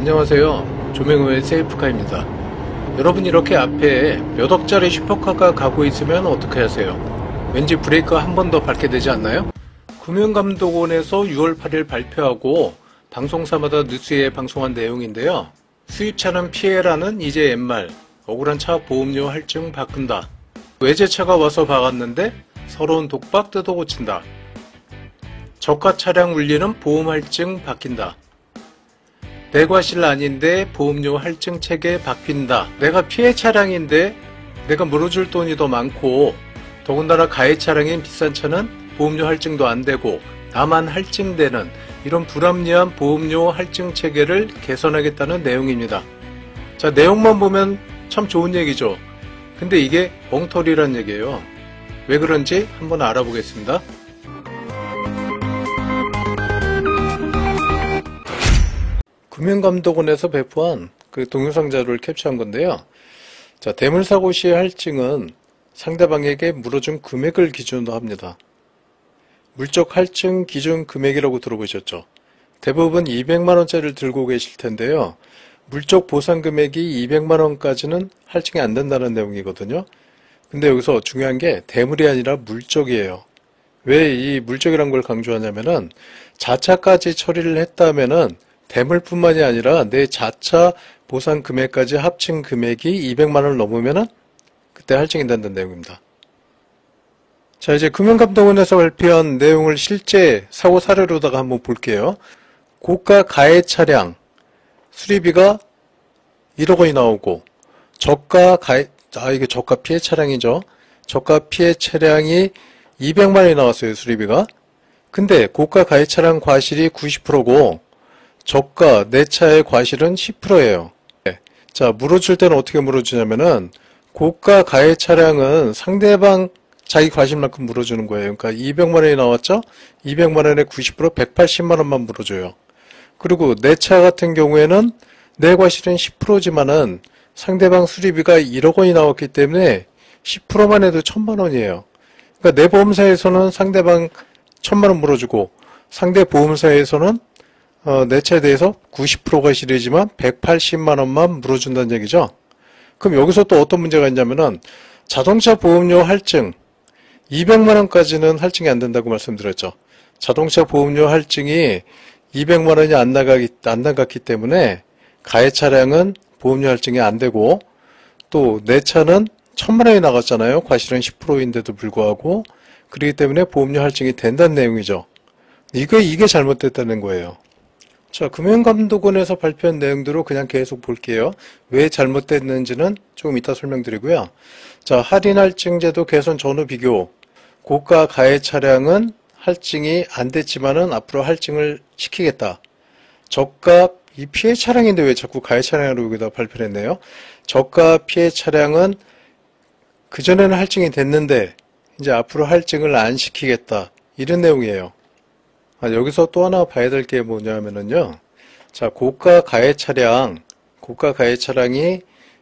안녕하세요. 조맹우의 세이프카입니다. 여러분, 이렇게 앞에 몇 억짜리 슈퍼카가 가고 있으면 어떻게 하세요? 왠지 브레이크 한 번 더 밟게 되지 않나요? 금융감독원에서 6월 8일 발표하고 방송사마다 뉴스에 방송한 내용인데요. 수입차는 피해라는 이제 옛말, 억울한 차 보험료 할증 바꾼다. 외제차가 와서 박았는데 서러운 독박 뜯어 고친다. 저가 차량 울리는 보험 할증 바뀐다. 내 과실 아닌데 보험료 할증 체계 바뀐다. 내가 피해 차량인데 내가 물어줄 돈이 더 많고, 더군다나 가해 차량인 비싼 차는 보험료 할증도 안 되고 나만 할증되는 이런 불합리한 보험료 할증 체계를 개선하겠다는 내용입니다. 자, 내용만 보면 참 좋은 얘기죠. 근데 이게 엉터리란 얘기예요. 왜 그런지 한번 알아보겠습니다. 금융감독원에서 배포한 그 동영상 자료를 캡처한 건데요. 자, 대물사고 시의 할증은 상대방에게 물어준 금액을 기준으로 합니다. 물적 할증 기준 금액이라고 들어보셨죠? 대부분 200만원짜리를 들고 계실 텐데요. 물적 보상 금액이 200만원까지는 할증이 안 된다는 내용이거든요. 근데 여기서 중요한 게 대물이 아니라 물적이에요. 왜 이 물적이라는 걸 강조하냐면은 자차까지 처리를 했다면은 대물뿐만이 아니라 내 자차 보상 금액까지 합친 금액이 200만원을 넘으면은 그때 할증이 된다는 내용입니다. 자, 이제 금융감독원에서 발표한 내용을 실제 사고 사례로다가 한번 볼게요. 고가 가해 차량 수리비가 1억 원이 나오고, 이게 저가 피해 차량이죠. 저가 피해 차량이 200만 원이 나왔어요, 수리비가. 근데 고가 가해 차량 과실이 90%고 저가 내 차의 과실은 10%예요. 자, 물어줄 때는 어떻게 물어주냐면은 고가 가해 차량은 상대방 자기 과실만큼 물어주는 거예요. 그러니까 200만 원이 나왔죠? 200만 원에 90% 180만 원만 물어줘요. 그리고 내 차 같은 경우에는 내 과실은 10%지만은 상대방 수리비가 1억 원이 나왔기 때문에 10%만 해도 1000만 원이에요. 그러니까 내 보험사에서는 상대방 1000만 원 물어주고 상대 보험사에서는 내 차에 대해서 90%가 실이지만 180만 원만 물어준다는 얘기죠. 그럼 여기서 또 어떤 문제가 있냐면은 자동차 보험료 할증 200만 원까지는 할증이 안 된다고 말씀드렸죠. 자동차 보험료 할증이 200만 원이 안 나갔기 때문에 가해 차량은 보험료 할증이 안 되고, 또 내 차는 1000만 원이 나갔잖아요. 과실은 10%인데도 불구하고. 그렇기 때문에 보험료 할증이 된다는 내용이죠. 이게 잘못됐다는 거예요. 자, 금융감독원에서 발표한 내용대로 그냥 계속 볼게요. 왜 잘못됐는지는 조금 이따 설명드리고요. 자, 할인할증제도 개선 전후 비교. 고가 가해 차량은 할증이 안 됐지만은 앞으로 할증을 시키겠다. 저가 이 피해 차량인데 왜 자꾸 가해 차량으로 여기다 발표를 했네요. 저가 피해 차량은 그전에는 할증이 됐는데 이제 앞으로 할증을 안 시키겠다. 이런 내용이에요. 여기서 또 하나 봐야 될 게 뭐냐면은요. 자, 고가 가해 차량이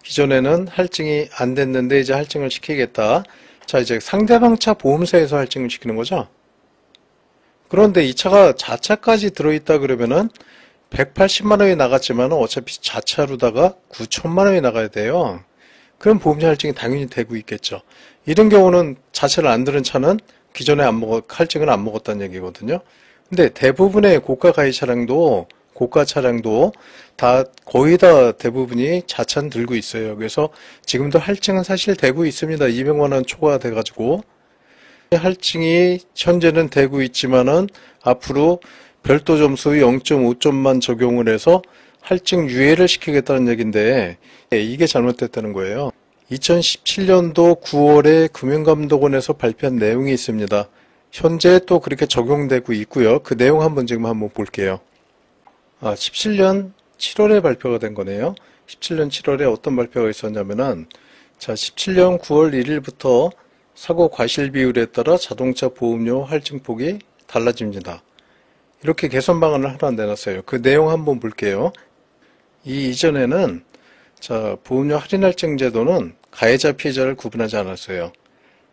기존에는 할증이 안 됐는데 이제 할증을 시키겠다. 자, 이제 상대방 차 보험사에서 할증을 시키는 거죠. 그런데 이 차가 자차까지 들어있다 그러면은 180만 원이 나갔지만 어차피 자차로다가 9천만 원이 나가야 돼요. 그럼 보험료 할증이 당연히 되고 있겠죠. 이런 경우는 자차를 안 들은 차는 기존에 할증을 안 먹었다는 얘기거든요. 근데 대부분의 고가 가해 차량도 고가 차량도 거의 다 대부분이 자차는 들고 있어요. 그래서 지금도 할증은 사실 되고 있습니다. 200만 원 초과가 돼가지고 할증이 현재는 되고 있지만은 앞으로 별도 점수 0.5점만 적용을 해서 할증 유예를 시키겠다는 얘기인데 이게 잘못됐다는 거예요. 2017년도 9월에 금융감독원에서 발표한 내용이 있습니다. 현재 또 그렇게 적용되고 있고요. 그 내용 한번 볼게요. 17년 7월에 발표가 된 거네요. 17년 7월에 어떤 발표가 있었냐면은, 자, 17년 9월 1일부터 사고 과실 비율에 따라 자동차 보험료 할증폭이 달라집니다. 이렇게 개선 방안을 하나 내놨어요. 그 내용 한번 볼게요. 이전에는 자, 보험료 할인 할증 제도는 가해자 피해자를 구분하지 않았어요.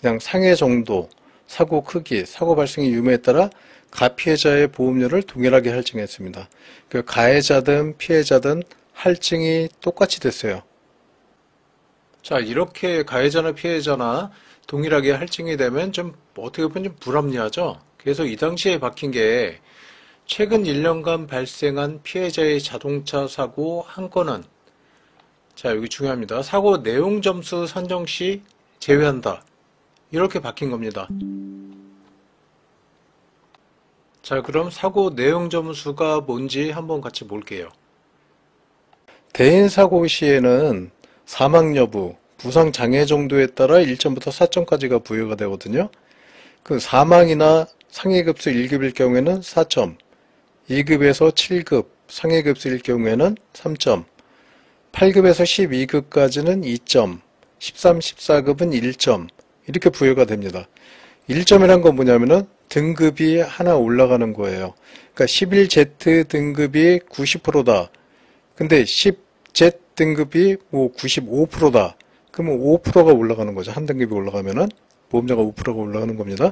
그냥 상해 정도, 사고 크기, 사고 발생의 유무에 따라 가피해자의 보험료를 동일하게 할증했습니다. 그 가해자든 피해자든 할증이 똑같이 됐어요. 자, 이렇게 가해자나 피해자나 동일하게 할증이 되면 좀 어떻게 보면 좀 불합리하죠? 그래서 이 당시에 바뀐 게 최근 1년간 발생한 피해자의 자동차 사고 한 건은 자, 여기 중요합니다. 사고 내용 점수 산정 시 제외한다. 이렇게 바뀐 겁니다. 자, 그럼 사고 내용 점수가 뭔지 한번 같이 볼게요. 대인 사고 시에는 사망 여부, 부상 장애 정도에 따라 1점부터 4점까지가 부여가 되거든요. 그 사망이나 상해급수 1급일 경우에는 4점, 2급에서 7급 상해급수일 경우에는 3점, 8급에서 12급까지는 2점, 13, 14급은 1점 이렇게 부여가 됩니다. 1점이란 건 뭐냐면은 등급이 하나 올라가는 거예요. 그러니까 11Z 등급이 90%다. 근데 10Z 등급이 뭐 95%다. 그러면 5%가 올라가는 거죠. 한 등급이 올라가면은 보험료가 5%가 올라가는 겁니다.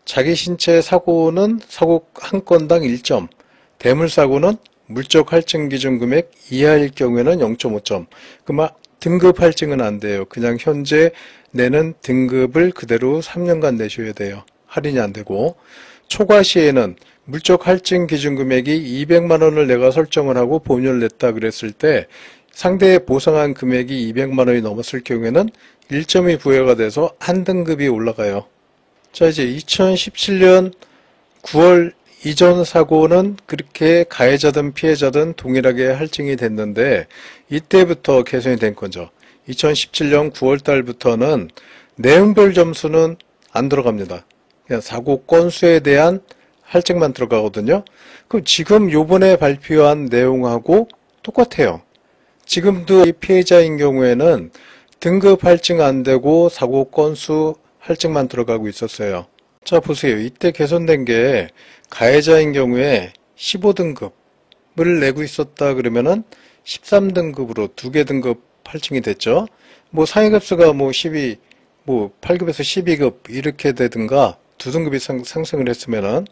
자기 신체 사고는 사고 한 건당 1점, 대물사고는 물적 할증 기준 금액 이하일 경우에는 0.5점. 그러면 등급 할증은 안 돼요. 그냥 현재 내는 등급을 그대로 3년간 내셔야 돼요. 할인이 안 되고. 초과 시에는 물적 할증 기준 금액이 200만 원을 내가 설정을 하고 보험료를 냈다 그랬을 때 상대에 보상한 금액이 200만 원이 넘었을 경우에는 1점이 부여가 돼서 한 등급이 올라가요. 자, 이제 2017년 9월 이전 사고는 그렇게 가해자든 피해자든 동일하게 할증이 됐는데 이때부터 개선이 된 거죠. 2017년 9월 달부터는 내용별 점수는 안 들어갑니다. 그냥 사고 건수에 대한 할증만 들어가거든요. 그럼 지금 요번에 발표한 내용하고 똑같아요. 지금도 이 피해자인 경우에는 등급 할증 안 되고 사고 건수 할증만 들어가고 있었어요. 자, 보세요. 이때 개선된 게 가해자인 경우에 15등급을 내고 있었다 그러면은 13등급으로 2개 등급 할증이 됐죠. 뭐 상해급수가 뭐 12, 뭐 8급에서 12급 이렇게 되든가 2등급이 상승을 했으면은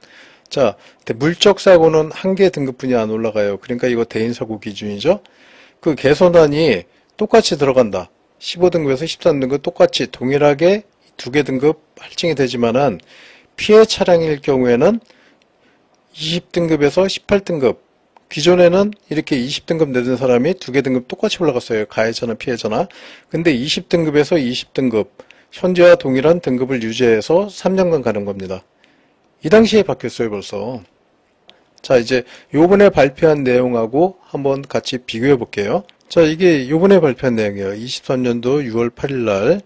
자, 물적 사고는 1개 등급뿐이 안 올라가요. 그러니까 이거 대인 사고 기준이죠. 그 개선안이 똑같이 들어간다. 15등급에서 13등급 똑같이 동일하게 2개 등급 할증이 되지만은 피해 차량일 경우에는 20등급에서 18등급 기존에는 이렇게 20등급 내던 사람이 2개 등급 똑같이 올라갔어요. 가해자나 피해자나. 근데 20등급에서 20등급 현재와 동일한 등급을 유지해서 3년간 가는 겁니다. 이 당시에 바뀌었어요, 벌써. 자, 이제 요번에 발표한 내용하고 한번 같이 비교해 볼게요. 자, 이게 요번에 발표한 내용이에요. 23년도 6월 8일 날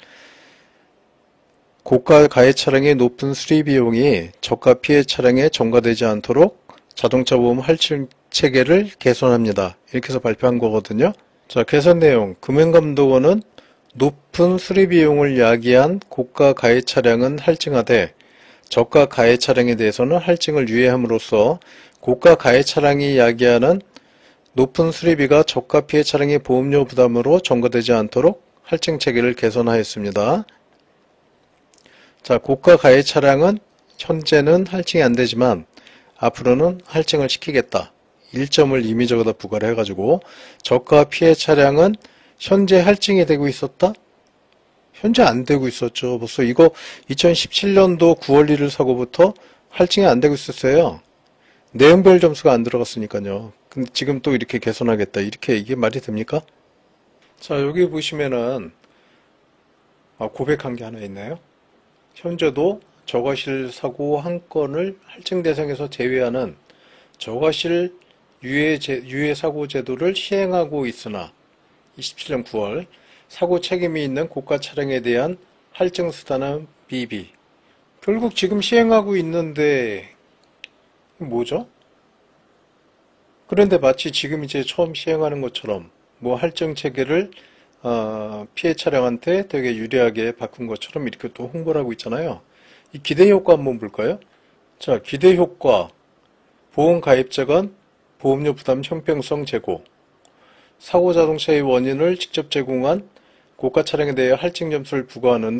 고가 가해 차량의 높은 수리 비용이 저가 피해 차량에 전가되지 않도록 자동차 보험 할증 체계를 개선합니다. 이렇게 해서 발표한 거거든요. 자, 개선 내용. 금융감독원은 높은 수리 비용을 야기한 고가 가해 차량은 할증하되 저가 가해 차량에 대해서는 할증을 유예함으로써 고가 가해 차량이 야기하는 높은 수리비가 저가 피해 차량의 보험료 부담으로 전가되지 않도록 할증 체계를 개선하였습니다. 자, 고가 가해 차량은 현재는 할증이 안 되지만 앞으로는 할증을 시키겠다. 1점을 임의적으로 부과를 해가지고 저가 피해 차량은 현재 할증이 되고 있었다? 현재 안 되고 있었죠. 벌써 이거 2017년도 9월 1일 사고부터 할증이 안 되고 있었어요. 내용별 점수가 안 들어갔으니까요. 근데 지금 또 이렇게 개선하겠다. 이렇게 이게 말이 됩니까? 자, 여기 보시면은 고백한 게 하나 있나요? 현재도 저과실 사고 한 건을 할증 대상에서 제외하는 저과실 유예 사고 제도를 시행하고 있으나 27년 9월 사고 책임이 있는 고가 차량에 대한 할증 수단은 비비. 결국 지금 시행하고 있는데 뭐죠? 그런데 마치 지금 이제 처음 시행하는 것처럼 뭐 할증 체계를 피해 차량한테 되게 유리하게 바꾼 것처럼 이렇게 또 홍보를 하고 있잖아요. 이 기대 효과 한번 볼까요? 자, 기대 효과. 보험 가입자 간 보험료 부담 형평성 제고. 사고 자동차의 원인을 직접 제공한 고가 차량에 대해 할증 점수를 부과하는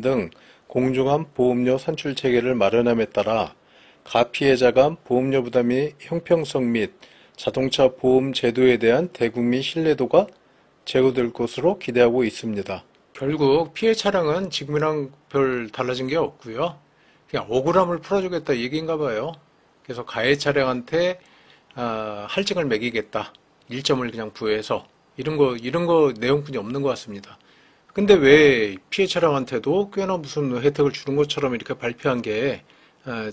등 공정한 보험료 산출 체계를 마련함에 따라 가피해자 간 보험료 부담이 형평성 및 자동차 보험 제도에 대한 대국민 신뢰도가 제고될 것으로 기대하고 있습니다. 결국 피해 차량은 지금이랑 별 달라진 게 없고요. 그냥 억울함을 풀어주겠다 얘기인가 봐요. 그래서 가해 차량한테 할증을 매기겠다. 일점을 그냥 부여해서 이런 거 내용뿐이 없는 것 같습니다. 근데 왜 피해 차량한테도 꽤나 무슨 혜택을 주는 것처럼 이렇게 발표한 게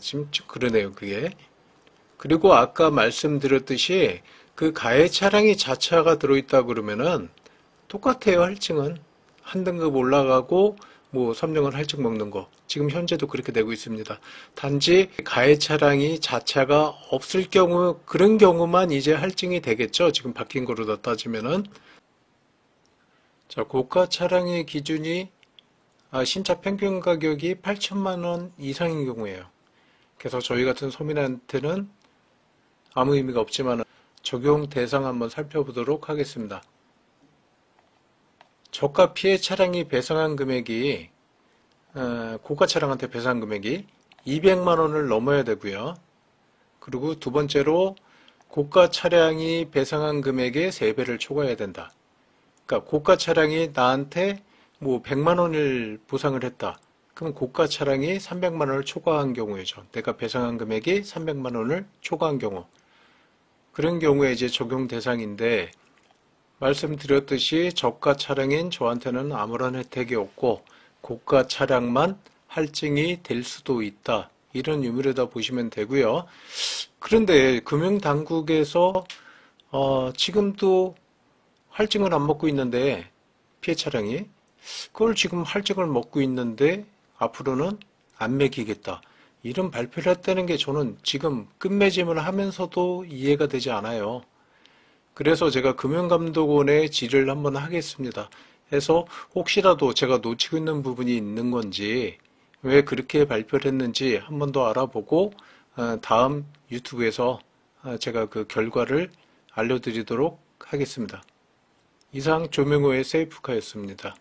지금 그러네요, 그게. 그리고 아까 말씀드렸듯이 그 가해 차량이 자차가 들어있다 그러면은 똑같아요, 할증은. 한 등급 올라가고 뭐 3등은 할증 먹는 거. 지금 현재도 그렇게 되고 있습니다. 단지 가해 차량이 자차가 없을 경우, 그런 경우만 이제 할증이 되겠죠. 지금 바뀐 거로 따지면은. 자, 고가 차량의 기준이 신차 평균 가격이 8천만 원 이상인 경우예요. 그래서 저희 같은 서민한테는 아무 의미가 없지만 적용 대상 한번 살펴보도록 하겠습니다. 저가 피해 차량이 배상한 금액이 고가 차량한테 배상한 금액이 200만 원을 넘어야 되고요. 그리고 두 번째로 고가 차량이 배상한 금액의 3배를 초과해야 된다. 그러니까 고가 차량이 나한테 뭐 100만 원을 보상을 했다. 그럼 고가 차량이 300만 원을 초과한 경우이죠. 내가 배상한 금액이 300만 원을 초과한 경우. 그런 경우에 이제 적용 대상인데 말씀드렸듯이 저가 차량인 저한테는 아무런 혜택이 없고 고가 차량만 할증이 될 수도 있다. 이런 의미로다 보시면 되고요. 그런데 금융당국에서 지금도 할증을 안 먹고 있는데 피해 차량이 그걸 지금 할증을 먹고 있는데 앞으로는 안 매기겠다. 이런 발표를 했다는 게 저는 지금 끝맺음을 하면서도 이해가 되지 않아요. 그래서 제가 금융감독원에 질의를 한번 하겠습니다. 해서 혹시라도 제가 놓치고 있는 부분이 있는 건지 왜 그렇게 발표를 했는지 한 번 더 알아보고 다음 유튜브에서 제가 그 결과를 알려드리도록 하겠습니다. 이상 조명호의 세이프카였습니다.